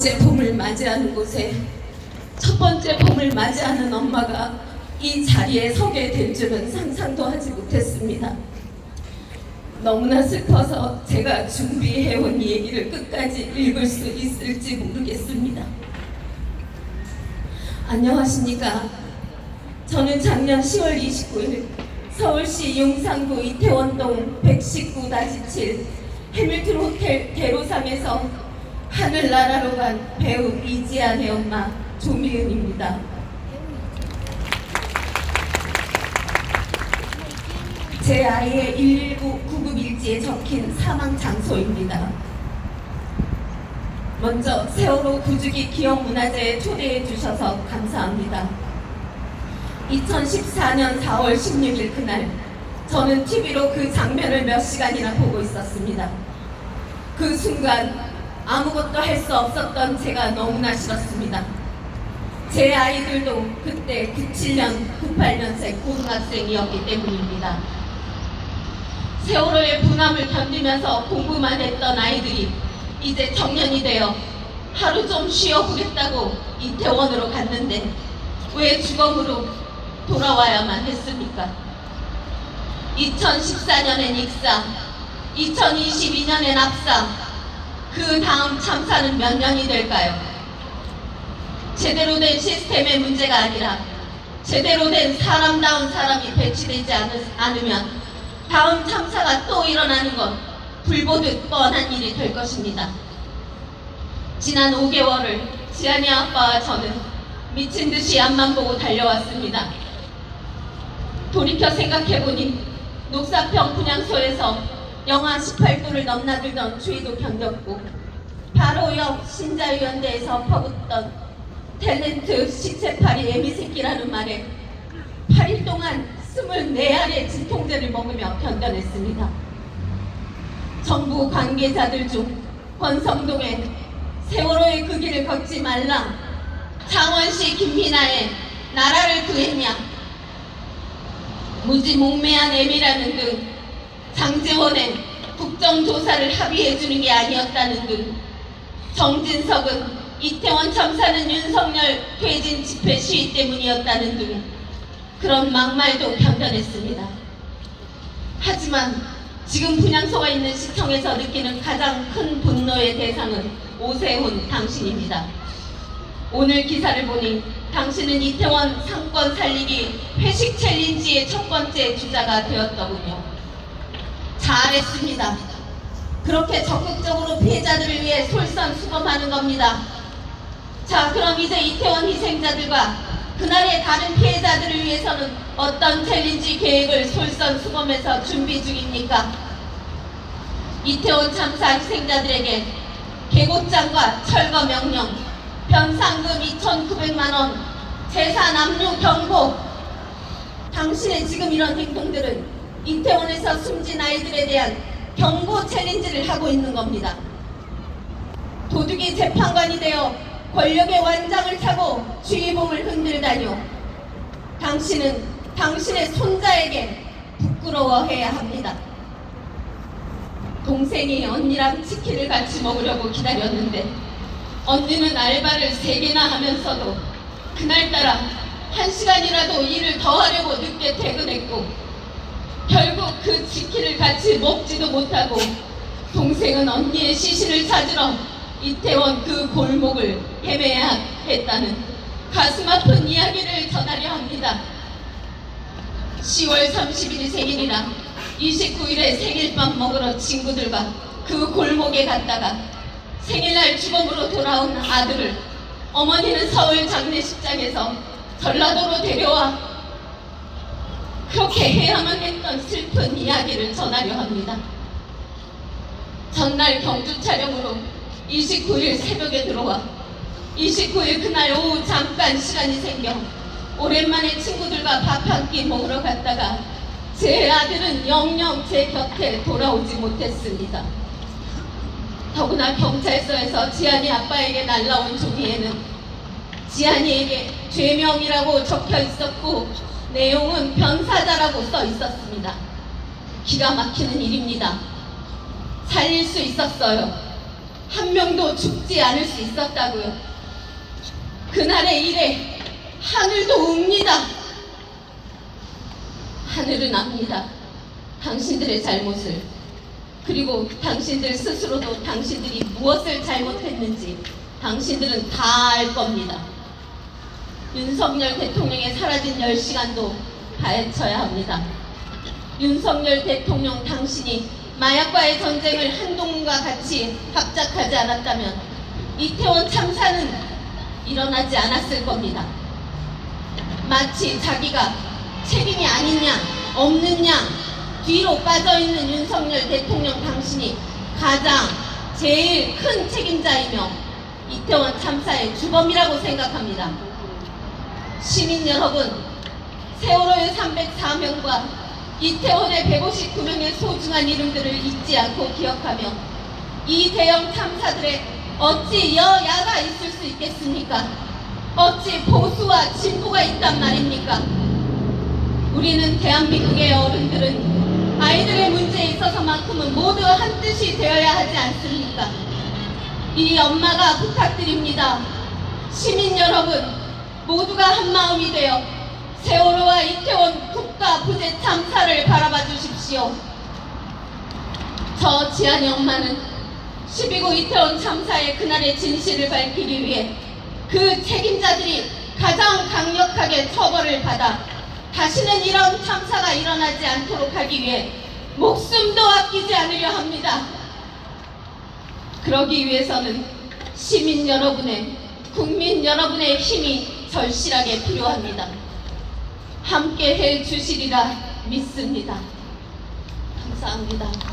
번째 봄을 맞이하는 곳에 첫 번째 봄을 맞이하는 엄마가 이 자리에 서게 될 줄은 상상도 하지 못했습니다. 너무나 슬퍼서 제가 준비해온 이 얘기를 끝까지 읽을 수 있을지 모르겠습니다. 안녕하십니까. 저는 작년 10월 29일 서울시 용산구 이태원동 119-7 해밀턴 호텔 대로상에서 하늘나라로 간 배우 이지안의 엄마 조미은입니다. 제 아이의 119 구급일지에 적힌 사망 장소입니다. 먼저 세월호 구주기 기억문화제에 초대해 주셔서 감사합니다. 2014년 4월 16일 그날 저는 TV로 그 장면을 몇 시간이나 보고 있었습니다. 그 순간 아무것도 할 수 없었던 제가 너무나 싫었습니다. 제 아이들도 그때 97년, 98년생 고등학생이었기 때문입니다. 세월호의 분함을 견디면서 공부만 했던 아이들이 이제 청년이 되어 하루 좀 쉬어보겠다고 이태원으로 갔는데 왜 주검으로 돌아와야만 했습니까? 2014년엔 익사, 2022년엔 압사, 그 다음 참사는 몇 년이 될까요? 제대로 된 시스템의 문제가 아니라 제대로 된 사람다운 사람이 배치되지 않으면 다음 참사가 또 일어나는 건 불보듯 뻔한 일이 될 것입니다. 지난 5개월을 지안이 아빠와 저는 미친 듯이 앞만 보고 달려왔습니다. 돌이켜 생각해보니 녹사평 분향소에서 영하 18도를 넘나들던 추위도 견뎠고 바로 옆 신자유연대에서 퍼붓던 탤런트 시체팔이 애미새끼라는 말에 8일 동안 24알의 진통제를 먹으며 견뎌냈습니다. 정부 관계자들 중 권성동의 세월호의 그 길을 걷지 말라, 창원시 김민아의 나라를 구했냐, 무지몽매한 애미라는 등 장제원의 국정조사를 합의해주는 게 아니었다는 등 정진석은 이태원 참사는 윤석열 퇴진 집회 시위 때문이었다는 등 그런 막말도 견뎌냈습니다. 하지만 지금 분향소가 있는 시청에서 느끼는 가장 큰 분노의 대상은 오세훈 당신입니다. 오늘 기사를 보니 당신은 이태원 상권 살리기 회식 챌린지의 첫 번째 주자가 되었더군요. 잘했습니다. 그렇게 적극적으로 피해자들을 위해 솔선수범하는 겁니다. 자, 그럼 이제 이태원 희생자들과 그날의 다른 피해자들을 위해서는 어떤 챌린지 계획을 솔선수범해서 준비 중입니까? 이태원 참사 희생자들에게 계곡장과 철거 명령, 변상금 2,900만원, 재산 압류 경고. 당신의 지금 이런 행동들은 이태원에서 숨진 아이들에 대한 경고 챌린지를 하고 있는 겁니다. 도둑이 재판관이 되어 권력의 완장을 타고 주의봉을 흔들다뇨. 당신은 당신의 손자에게 부끄러워해야 합니다. 동생이 언니랑 치킨을 같이 먹으려고 기다렸는데 언니는 알바를 3개나 하면서도 그날따라 1시간이라도 일을 더 하려고 늦게 퇴근했고 결국 그 치킨을 같이 먹지도 못하고 동생은 언니의 시신을 찾으러 이태원 그 골목을 헤매야 했다는 가슴 아픈 이야기를 전하려 합니다. 10월 30일이 생일이라 29일에 생일밥 먹으러 친구들과 그 골목에 갔다가 생일날 주검으로 돌아온 아들을 어머니는 서울 장례식장에서 전라도로 데려와 그렇게 해야만 했던 슬픈 이야기를 전하려 합니다. 전날 경주 촬영으로 29일 새벽에 들어와 29일 그날 오후 잠깐 시간이 생겨 오랜만에 친구들과 밥 한 끼 먹으러 갔다가 제 아들은 영영 제 곁에 돌아오지 못했습니다. 더구나 경찰서에서 지안이 아빠에게 날라온 종이에는 지안이에게 죄명이라고 적혀 있었고 내용은 변사자라고 써 있었습니다. 기가 막히는 일입니다. 살릴 수 있었어요. 한 명도 죽지 않을 수 있었다고요. 그날의 일에 하늘도 웁니다. 하늘은 압니다. 당신들의 잘못을. 그리고 당신들 스스로도 당신들이 무엇을 잘못했는지 당신들은 다 알 겁니다. 윤석열 대통령의 사라진 10시간도 파헤쳐야 합니다. 윤석열 대통령 당신이 마약과의 전쟁을 한동훈과 같이 합작하지 않았다면 이태원 참사는 일어나지 않았을 겁니다. 마치 자기가 책임이 아닌 양, 없는 양, 뒤로 빠져있는 윤석열 대통령 당신이 가장 제일 큰 책임자이며 이태원 참사의 주범이라고 생각합니다. 시민 여러분, 세월호의 304명과 이태원의 159명의 소중한 이름들을 잊지 않고 기억하며 이 대형 참사들에 어찌 여야가 있을 수 있겠습니까? 어찌 보수와 진보가 있단 말입니까? 우리는 대한민국의 어른들은 아이들의 문제에 있어서만큼은 모두 한 뜻이 되어야 하지 않습니까? 이 엄마가 부탁드립니다. 시민 여러분, 모두가 한 마음이 되어 세월호와 이태원 국가 부재 참사를 바라봐 주십시오. 저 지안의 엄마는 12구 이태원 참사의 그날의 진실을 밝히기 위해 그 책임자들이 가장 강력하게 처벌을 받아 다시는 이런 참사가 일어나지 않도록 하기 위해 목숨도 아끼지 않으려 합니다. 그러기 위해서는 시민 여러분의, 국민 여러분의 힘이 절실하게 필요합니다. 함께 해 주시리라 믿습니다. 감사합니다.